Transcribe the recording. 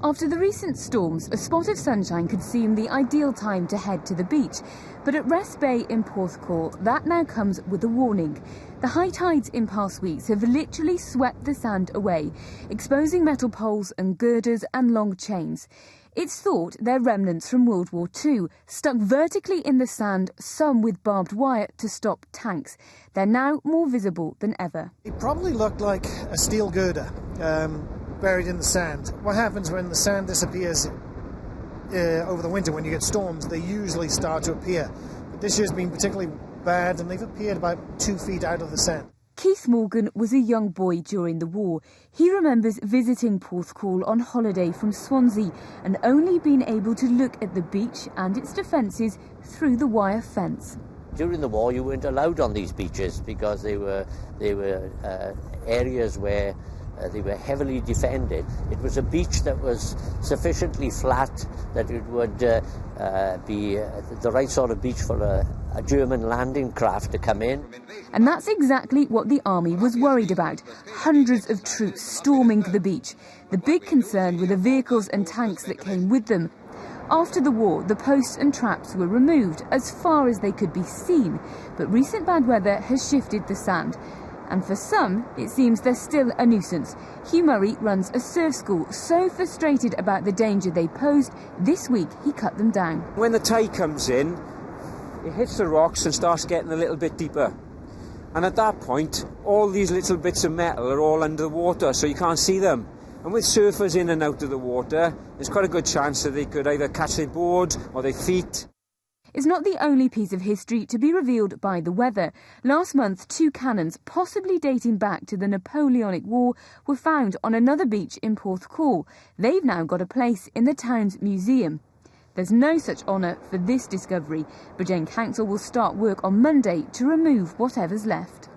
After the recent storms, a spot of sunshine could seem the ideal time to head to the beach. But at Rest Bay in Porthcawl, that now comes with a warning. The high tides in past weeks have literally swept the sand away, exposing metal poles and girders and long chains. It's thought they're remnants from World War II, stuck vertically in the sand, some with barbed wire to stop tanks. They're now more visible than ever. It probably looked like a steel girder buried in the sand. What happens when the sand disappears over the winter, when you get storms, they usually start to appear. But this year's been particularly bad, and they've appeared about 2 feet out of the sand. Keith Morgan was a young boy during the war. He remembers visiting Porthcawl on holiday from Swansea and only being able to look at the beach and its defences through the wire fence. During the war, you weren't allowed on these beaches because they were areas where they were heavily defended. It was a beach that was sufficiently flat that it would be the right sort of beach for a German landing craft to come in. And that's exactly what the army was worried about. Hundreds of troops storming the beach. The big concern were the vehicles and tanks that came with them. After the war, the posts and traps were removed as far as they could be seen. But recent bad weather has shifted the sand. And for some, it seems they're still a nuisance. Hugh Murray runs a surf school, so frustrated about the danger they posed, this week he cut them down. When the tide comes in, it hits the rocks and starts getting a little bit deeper. And at that point, all these little bits of metal are all under the water, so you can't see them. And with surfers in and out of the water, there's quite a good chance that they could either catch their board or their feet. It's not the only piece of history to be revealed by the weather. Last month, 2 cannons, possibly dating back to the Napoleonic War, were found on another beach in Porthcawl. They've now got a place in the town's museum. There's no such honour for this discovery, but Jane Council will start work on Monday to remove whatever's left.